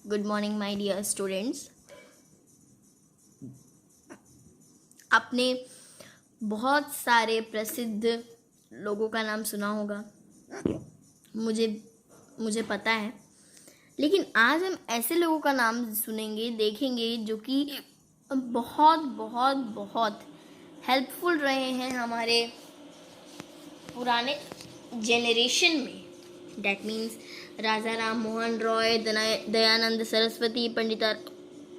Good morning my dear students. आपने बहुत सारे प्रसिद्ध लोगों का नाम सुना होगा, मुझे मुझे पता है। लेकिन आज हम ऐसे लोगों का नाम सुनेंगे, देखेंगे जो कि बहुत बहुत बहुत हेल्पफुल रहे हैं हमारे पुराने जेनरेशन में। That means Raja Ram Mohan Roy, Dayanand Saraswati, Pandita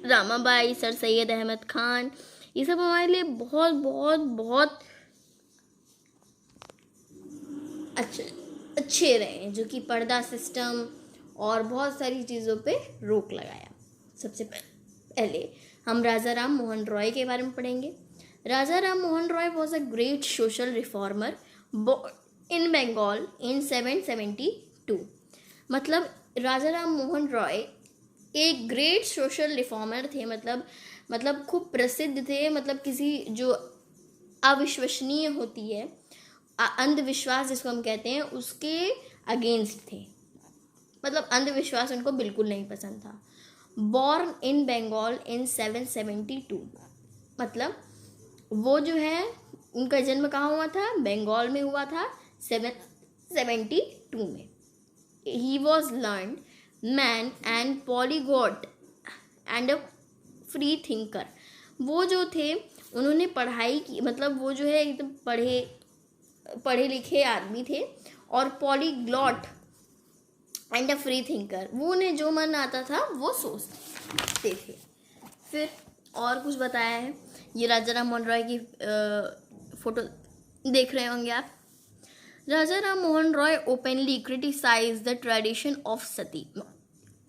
Ramabai, sir Syed Ahmad Khan, ये सब हमारे लिए बहुत बहुत बहुत अच्छे रहे हैं, जो कि पर्दा सिस्टम और बहुत सारी चीज़ों पे रोक लगाया। सबसे पहले हम राजा राम मोहन रॉय के बारे में पढ़ेंगे। Raja Ram Mohan Roy was a great social reformer in Bengal in 772। मतलब राजा राम मोहन रॉय एक ग्रेट सोशल रिफॉर्मर थे, मतलब खूब प्रसिद्ध थे। मतलब किसी जो अविश्वसनीय होती है, अंधविश्वास जिसको हम कहते हैं, उसके अगेंस्ट थे। मतलब अंधविश्वास उनको बिल्कुल नहीं पसंद था। बॉर्न इन बंगाल इन 772, मतलब वो जो है उनका जन्म कहाँ हुआ था? बंगाल में हुआ था 772 में। He was learn man and polyglot and a free thinker. वो जो थे उन्होंने पढ़ाई की, मतलब वो जो है एकदम पढ़े लिखे आदमी थे, और polyglot and a free thinker. वो उन्हें जो मन आता था वो सोचते थे। फिर और कुछ बताया है। ये राजा राम मोहन रॉय की फोटो देख रहे होंगे आप। Raja Ram Mohan Roy openly criticise the tradition of sati.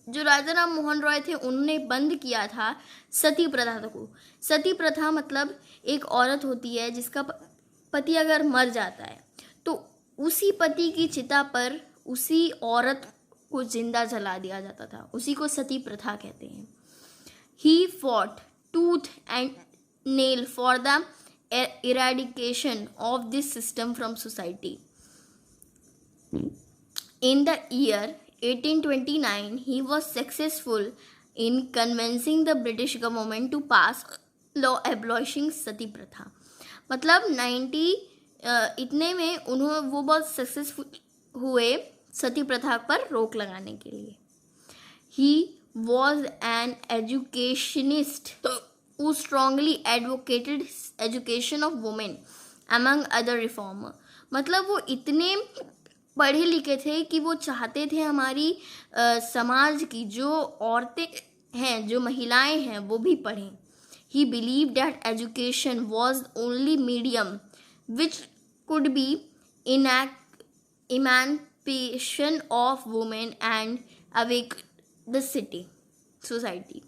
जो राजा राम मोहन रॉय थे उन्होंने बंद किया था सती प्रथा को। सती प्रथा मतलब एक औरत होती है जिसका पति अगर मर जाता है तो उसी पति की चिता पर उसी औरत को जिंदा जला दिया जाता था। उसी को सती प्रथा कहते हैं। He fought tooth and nail for the eradication of this system from society. In the year 1829, he was successful in convincing the British government to pass law abolishing सती प्रथा। मतलब इतने में वो बहुत सक्सेसफुल हुए सती प्रथा पर रोक लगाने के लिए। He was an educationist who strongly advocated education of women among other reformer। मतलब वो इतने पढ़े लिखे थे कि वो चाहते थे हमारी समाज की जो औरतें हैं, जो महिलाएं हैं, वो भी पढ़ें। He believed that education was only medium which could be emancipation of women and awake the society.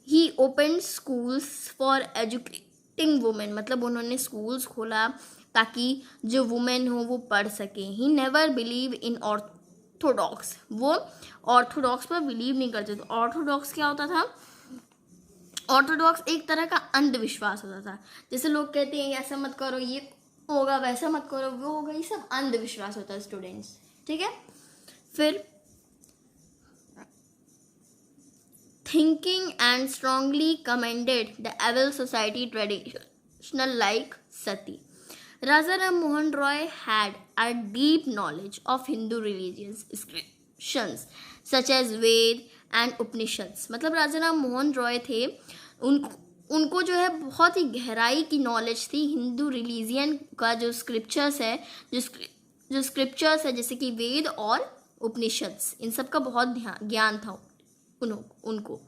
He opened schools for educating women। मतलब उन्होंने schools खोला ताकि जो वुमेन हो वो पढ़ सके। He never believe in orthodox। वो ऑर्थोडॉक्स पर बिलीव नहीं करते थे। ऑर्थोडॉक्स क्या होता था? ऑर्थोडॉक्स एक तरह का अंधविश्वास होता था। जैसे लोग कहते हैं ऐसा मत करो, ये होगा, वैसा मत करो, वो होगा, ये सब अंधविश्वास होता है स्टूडेंट्स। ठीक है। फिर thinking and strongly commended the evil society traditional like sati. Raja Ram Mohan Roy had a deep knowledge of Hindu religious scriptures such as Ved and Upanishads। मतलब राजा राम मोहन रॉय थे, उनको जो है बहुत ही गहराई की नॉलेज थी हिंदू रिलीजियन का। जो स्क्रिप्चर्स है, जो स्क्रिप्चर्स है जैसे कि वेद और उपनिषद्स, इन सब का बहुत ज्ञान था उनको।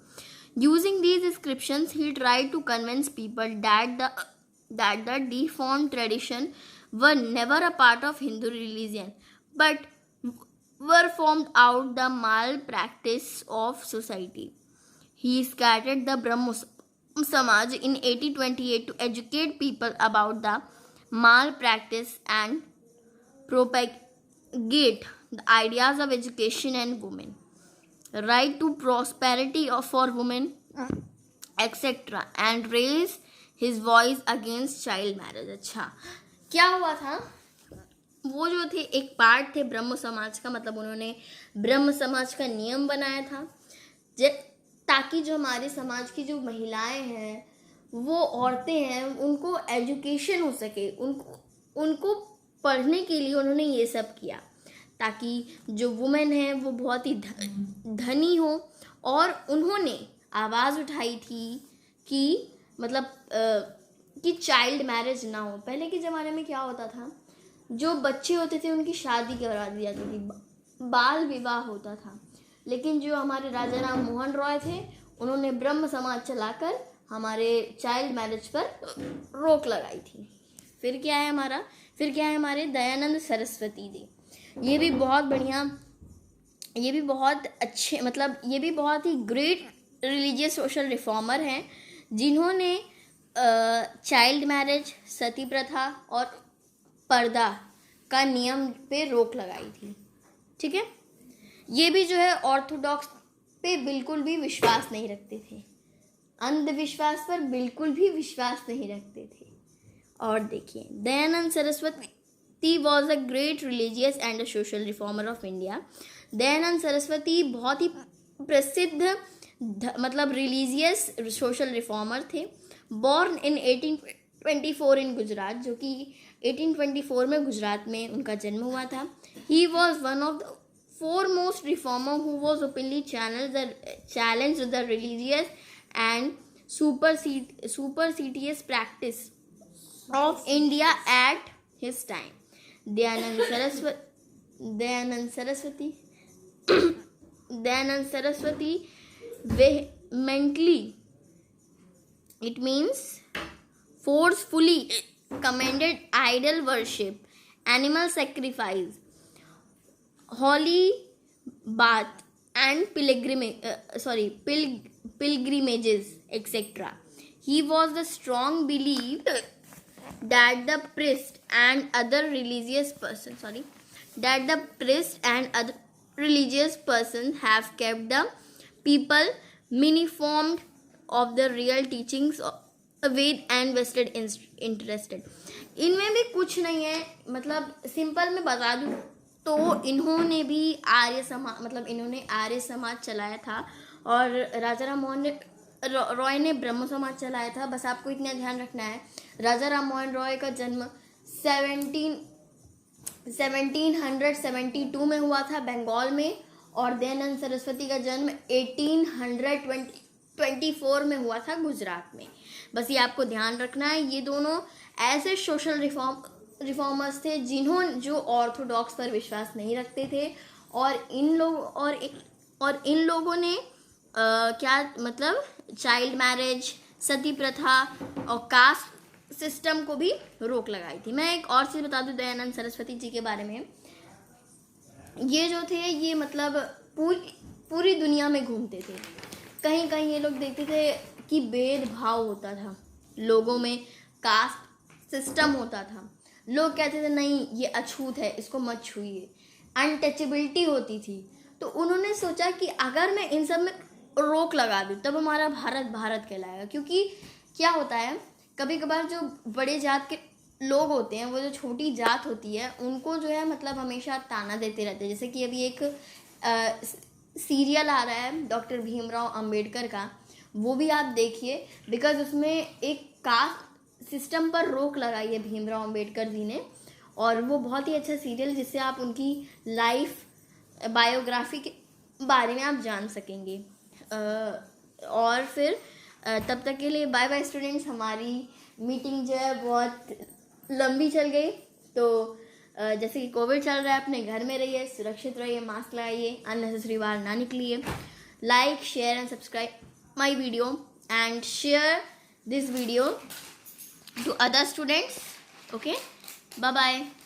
Using these inscriptions, he tried to convince people that the deformed tradition were never a part of Hindu religion, but were formed out the malpractice of society. He scattered the Brahmo Samaj in 1828 to educate people about the malpractice and propagate the ideas of education and women, right to prosperity for women, etc. and raise his voice against child marriage। अच्छा, क्या हुआ था? वो जो थे एक part थे ब्रह्म समाज का। मतलब उन्होंने ब्रह्म समाज का नियम बनाया था ताकि जो हमारे समाज की जो महिलाएं हैं, वो औरतें हैं, उनको एजुकेशन हो सके, उनको पढ़ने के लिए उन्होंने ये सब किया, ताकि जो वुमेन है वो बहुत ही धनी हो। और उन्होंने आवाज़ उठाई थी कि मतलब कि चाइल्ड मैरिज ना हो। पहले के ज़माने में क्या होता था, जो बच्चे होते थे उनकी शादी करा दी जाती थी, बाल विवाह होता था। लेकिन जो हमारे राजा राम मोहन रॉय थे, उन्होंने ब्रह्म समाज चलाकर हमारे चाइल्ड मैरिज पर रोक लगाई थी। फिर क्या है हमारे दयानंद सरस्वती जी। ये भी बहुत बढ़िया, ये भी बहुत अच्छे, मतलब ये भी बहुत ही ग्रेट रिलीजियस सोशल रिफॉर्मर हैं, जिन्होंने चाइल्ड मैरिज, सती प्रथा और पर्दा का नियम पे रोक लगाई थी। ठीक है, ये भी जो है ऑर्थोडॉक्स पे बिल्कुल भी विश्वास नहीं रखते थे, अंधविश्वास पर बिल्कुल भी विश्वास नहीं रखते थे। और देखिए, Dayanand Saraswati was a great religious and a social reformer of India. Dayanand Saraswati बहुत ही प्रसिद्ध मतलब रिलीजियस सोशल रिफॉर्मर थे। बॉर्न इन 1824 इन गुजरात, जो कि 1824 में गुजरात में उनका जन्म हुआ था। He was one of the foremost reformer who was openly challenged the religious and superstitious practice of India at his time. Dayanand Saraswati vehemently, it means forcefully, commended idol worship, animal sacrifice, holy bath and pilgrimages, etc. He was the strong belief that the priest and other religious persons have kept the people misinformed of the real teachings of Ved and vested interested. इनमें भी कुछ नहीं है, मतलब simple में बता दूं तो इन्होंने भी इन्होंने आर्य समाज चलाया था, और राजा राम मोहन रॉय ने ब्रह्म समाज चलाया था। बस आपको इतना ध्यान रखना है, राजा राम मोहन रॉय का जन्म 1772 में हुआ था बंगाल में, और दयानंद सरस्वती का जन्म 1824 में हुआ था गुजरात में। बस ये आपको ध्यान रखना है। ये दोनों ऐसे सोशल रिफॉर्मर्स थे जो ऑर्थोडॉक्स पर विश्वास नहीं रखते थे, और इन लोगों ने क्या मतलब चाइल्ड मैरिज, सती प्रथा और कास्ट सिस्टम को भी रोक लगाई थी। मैं एक और चीज़ बता दूं दयानंद सरस्वती जी के बारे में। ये जो थे, ये मतलब पूरी दुनिया में घूमते थे। कहीं कहीं ये लोग देखते थे कि भेदभाव होता था लोगों में, कास्ट सिस्टम होता था, लोग कहते थे नहीं ये अछूत है, इसको मत छूइए, अनटचेबिलिटी होती थी। तो उन्होंने सोचा कि अगर मैं इन सब में रोक लगा दूँ तब हमारा भारत कहलाएगा। क्योंकि क्या होता है, कभी कभार जो बड़े जात के लोग होते हैं, वो जो छोटी जात होती है, उनको जो है मतलब हमेशा ताना देते रहते हैं। जैसे कि अभी एक सीरियल आ रहा है डॉक्टर भीमराव अंबेडकर का, वो भी आप देखिए, बिकॉज उसमें एक कास्ट सिस्टम पर रोक लगाई है भीमराव अंबेडकर जी ने, और वो बहुत ही अच्छा सीरियल, जिससे आप उनकी लाइफ बायोग्राफी के बारे में आप जान सकेंगे। और फिर तब तक के लिए बाय बाय स्टूडेंट्स। हमारी मीटिंग जो है बहुत लंबी चल गई, तो जैसे कि कोविड चल रहा है, अपने घर में रहिए, सुरक्षित रहिए, मास्क लगाइए, अननेसेसरी बाहर ना निकलिए। Like, share and subscribe my video and share this video to other students. Okay, bye bye.